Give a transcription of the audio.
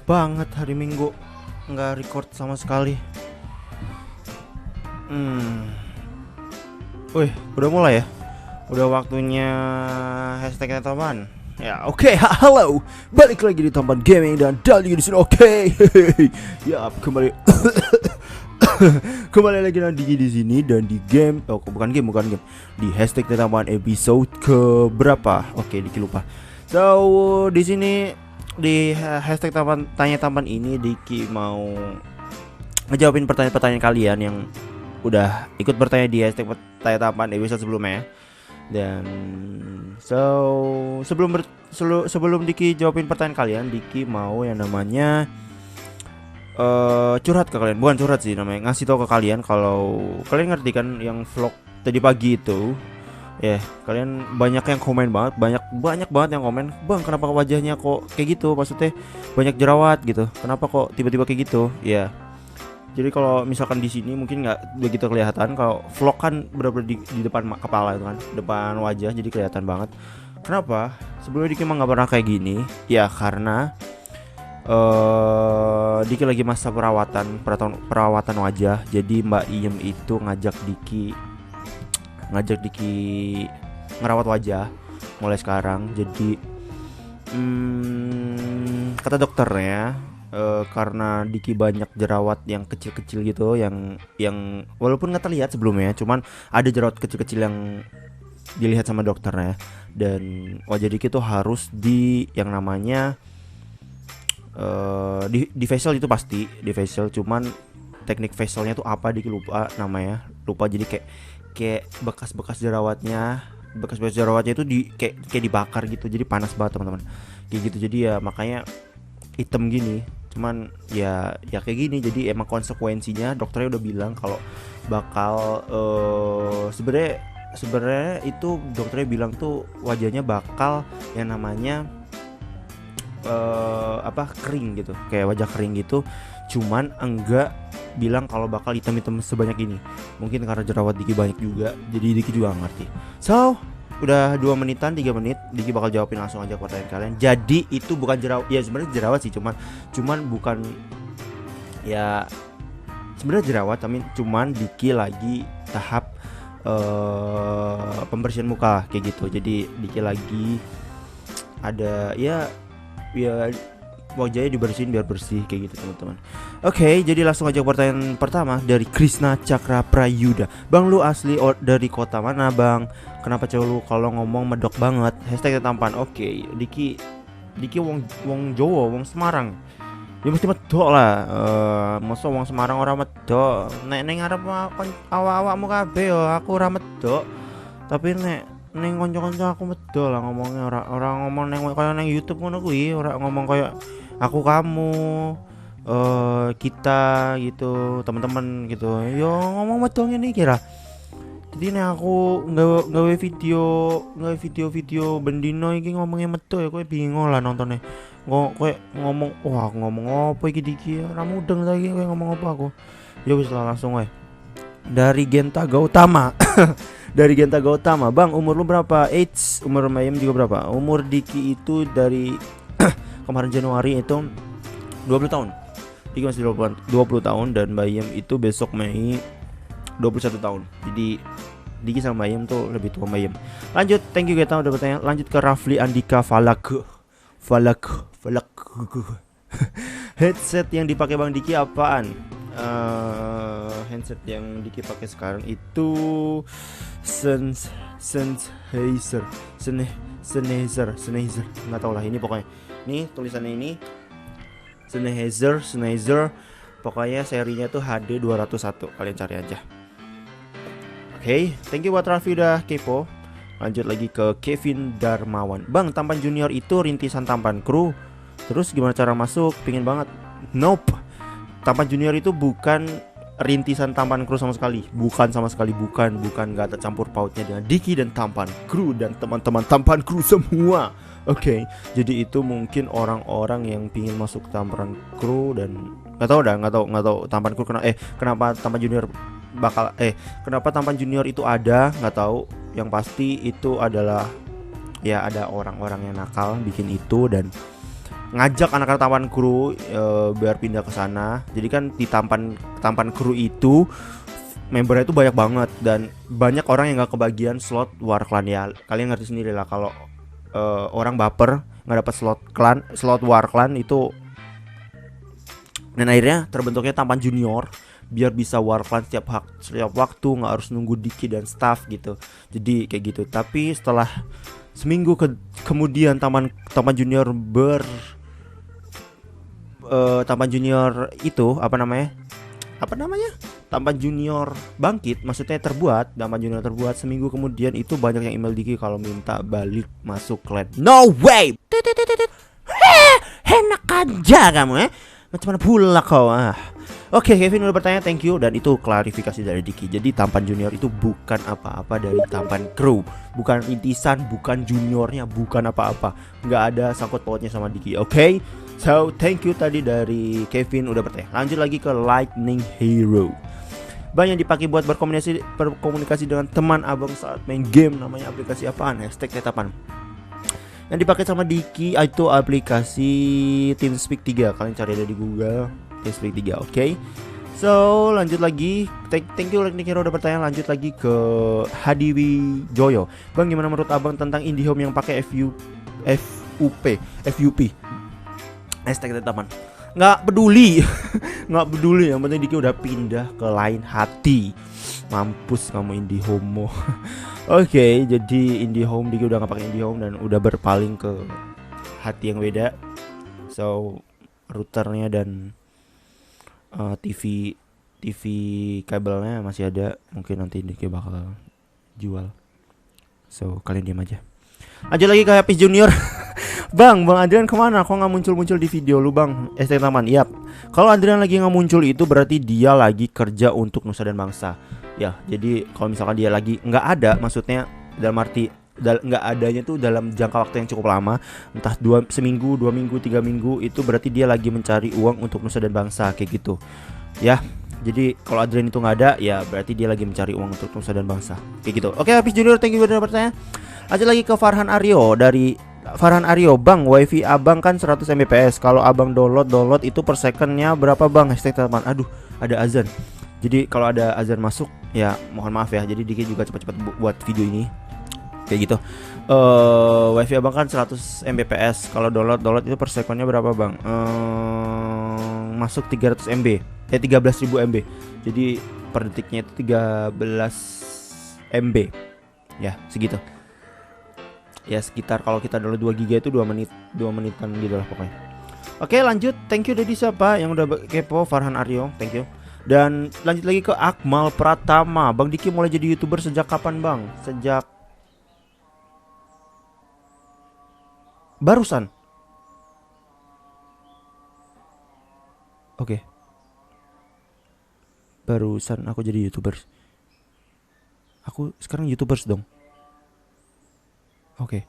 banget hari Minggu nggak record sama sekali. Wih, udah mulai ya? Udah waktunya hashtag Tampan. Ya, oke, halo. Balik lagi di Tampan Gaming dan Dali di sini. Oke. Ya, kembali kembali lagi nanti di sini dan di game. Oh, bukan game. Di hashtag Tampan episode ke berapa? Oke, Diki lupa. So, di sini di hashtag tanya tampan ini Diki mau ngejawabin pertanyaan-pertanyaan kalian yang udah ikut bertanya di hashtag tanya tampan episode sebelumnya. Dan sebelum Diki jawabin pertanyaan kalian, Diki mau yang namanya curhat ke kalian. Bukan curhat sih namanya, ngasih tahu ke kalian kalau kalian ngerti kan yang vlog tadi pagi itu. Ya, kalian banyak yang komen banget, banyak banget yang komen, "Bang, kenapa wajahnya kok kayak gitu? Maksudnya banyak jerawat gitu. Kenapa kok tiba-tiba kayak gitu?" Ya. Jadi kalau misalkan di sini mungkin nggak begitu kelihatan, kalau vlog kan benar-benar di depan kepala itu kan, depan wajah, jadi kelihatan banget. Kenapa? Sebelumnya Diki emang nggak pernah kayak gini. Ya karena Diki lagi masa perawatan wajah. Jadi Mbak Iem itu ngajak Diki ngerawat wajah mulai sekarang. Jadi kata dokternya karena Diki banyak jerawat yang kecil-kecil gitu, yang walaupun nggak terlihat sebelumnya, cuman ada jerawat kecil-kecil yang dilihat sama dokternya. Dan wajah Diki tuh harus di yang namanya di facial, itu pasti di facial, cuman teknik facialnya tuh apa Diki lupa namanya, jadi kayak bekas jerawatnya itu kayak dibakar gitu, jadi panas banget teman-teman, kayak gitu. Jadi ya makanya hitam gini, cuman ya kayak gini. Jadi emang konsekuensinya dokternya udah bilang kalau bakal sebenarnya itu dokternya bilang tuh wajahnya bakal yang namanya kering gitu, kayak wajah kering gitu, cuman enggak bilang kalau bakal hitam-hitam sebanyak ini. Mungkin karena jerawat Diki banyak juga, jadi Diki juga gak ngerti. So, udah 2 menitan, 3 menit, Diki bakal jawabin langsung aja pertanyaan kalian. Jadi itu bukan jerawat, ya sebenarnya jerawat sih, cuman bukan, ya sebenarnya jerawat, tapi cuman Diki lagi tahap pembersihan muka kayak gitu. Jadi Diki lagi ada ya wajahnya dibersihin biar bersih kayak gitu teman-teman. Oke, jadi langsung aja pertanyaan pertama dari Krisna Cakra Prayuda. Bang, lu asli dari kota mana, Bang? Kenapa cewek lu kalau ngomong medok banget? Hashtag tampan. Oke, Diki wong Jawa, wong Semarang. Ya mesti medok lah. Masa wong Semarang ora medok. Nek ning arep awak-awakmu kabeh yo aku ora medok. Tapi nek ning kanca-kanca aku medok lah ngomongnya, ora ngomong ning kaya ning YouTube ngono kuwi, ora ngomong kaya aku, kamu, kita gitu, teman-teman gitu. Yo ngomong medok ngene iki ra. Jadi nek aku nggawe video bendino iki ngomongnya medok ya kowe bingung lah nontonnya. Kowe ngomong, wah aku ngomong apa iki Diki, ora mudeng lagi kowe ngomong apa aku. Ya wis lah langsung wae. Dari Genta Gautama. Dari Genta Gautama, Bang, umur lu berapa? Umur Mayem juga berapa? Umur Diki itu dari kemarin Januari itu 20 tahun. Diki masih 20 tahun dan Mayem itu besok Mei 21 tahun. Jadi Diki sama Mayem tuh lebih tua Mayem. Lanjut, thank you Genta udah bertanya. Lanjut ke Rafli Andika Falak. Headset yang dipakai Bang Diki apaan? Handset yang Diki pakai sekarang itu Sennheiser, nggak tahu lah ini pokoknya. Nih tulisannya ini Sennheiser, pokoknya serinya tuh HD 201, kalian cari aja. Oke, thank you buat Raffi udah kepo. Lanjut lagi ke Kevin Darmawan. Bang, Tampan Junior itu rintisan Tampan Crew, terus gimana cara masuk? Pingin banget. Nope, Tampan Junior itu bukan rintisan Tampan Crew sama sekali. Bukan, gak ada campur pautnya dengan Diki dan Tampan Crew dan teman-teman Tampan Crew semua. Oke, jadi itu mungkin orang-orang yang pingin masuk Tampan Crew dan nggak tahu Tampan Crew kenapa Tampan Junior kenapa Tampan Junior itu ada, nggak tahu. Yang pasti itu adalah ya ada orang-orang yang nakal bikin itu, dan ngajak anak-anak Tampan Kru biar pindah ke sana. Jadi kan di Tampan Kru itu membernya itu banyak banget dan banyak orang yang nggak kebagian slot War Clan ya. Kalian ngerti sendiri lah kalau orang baper nggak dapat slot War Clan itu. Dan akhirnya terbentuknya Tampan Junior biar bisa War Clan setiap waktu, nggak harus nunggu Diki dan staff gitu. Jadi kayak gitu. Tapi setelah seminggu kemudian Tampan Junior Tampan Junior itu apa namanya? Tampan Junior bangkit, maksudnya Tampan Junior terbuat. Seminggu kemudian itu banyak yang email Diki kalau minta balik masuk clan. No way. Enak aja kamu ya. Macam mana pula kau Oke, Kevin udah bertanya, thank you. Dan itu klarifikasi dari Diki. Jadi Tampan Junior itu bukan apa-apa dari Tampan Kru, bukan rintisan, bukan juniornya, bukan apa-apa. Nggak ada sangkut pautnya sama Diki. Oke, so thank you tadi dari Kevin udah bertanya. Lanjut lagi ke Lightning Hero. Bang yang dipakai buat berkomunikasi dengan teman abang saat main game, namanya aplikasi apaan? #tetapan. Yang dipakai sama Diki itu aplikasi TeamSpeak 3. Kalian cari ada di Google TeamSpeak 3. Oke. So lanjut lagi. Thank you Lightning Hero udah bertanya. Lanjut lagi ke Hadiwi Joyo. Bang, gimana menurut abang tentang IndiHome yang pakai FUP? #tetapan. Nggak peduli. Nggak peduli, yang penting Diki udah pindah ke lain hati. Mampus kamu IndiHome. Oke, jadi IndiHome Diki udah nggak pakai IndiHome dan udah berpaling ke hati yang beda. So routernya dan TV kabelnya masih ada. Mungkin nanti Diki bakal jual. So kalian diam aja. Lanjut lagi ke Happy Junior. Bang Adrian kemana? Kok nggak muncul di video lu bang? #taman. Yap. Kalau Adrian lagi nggak muncul itu berarti dia lagi kerja untuk Nusa dan Bangsa. Ya, jadi kalau misalkan dia lagi nggak ada, maksudnya dalam arti nggak adanya tuh dalam jangka waktu yang cukup lama, entah seminggu, 2 minggu, 3 minggu, itu berarti dia lagi mencari uang untuk Nusa dan Bangsa kayak gitu. Ya. Jadi kalau Adrian itu nggak ada, ya berarti dia lagi mencari uang untuk Nusa dan Bangsa kayak gitu. Oke, habis Junior, thank you udah bertanya. Lanjut lagi ke Farhan Aryo dari Farhan Aryo. Bang, wifi abang kan 100 Mbps. Kalau abang download itu per secondnya berapa bang? #teman. Aduh, ada azan. Jadi kalau ada azan masuk, ya mohon maaf ya. Jadi Diki juga cepat-cepat buat video ini kayak gitu. Wifi abang kan 100 Mbps. Kalau download itu per secondnya berapa bang? Masuk 300 MB. 13.000 MB. Jadi per detiknya itu 13 MB. Ya, segitu. Ya sekitar kalau kita download 2 GB itu 2 menitan gitu lah pokoknya. Oke, lanjut. Thank you dari siapa yang udah kepo? Farhan Aryo, thank you. Dan lanjut lagi ke Akmal Pratama. Bang Diki mulai jadi YouTuber sejak kapan bang? Sejak barusan. Oke. Barusan aku jadi YouTuber. Aku sekarang YouTubers dong. Oke.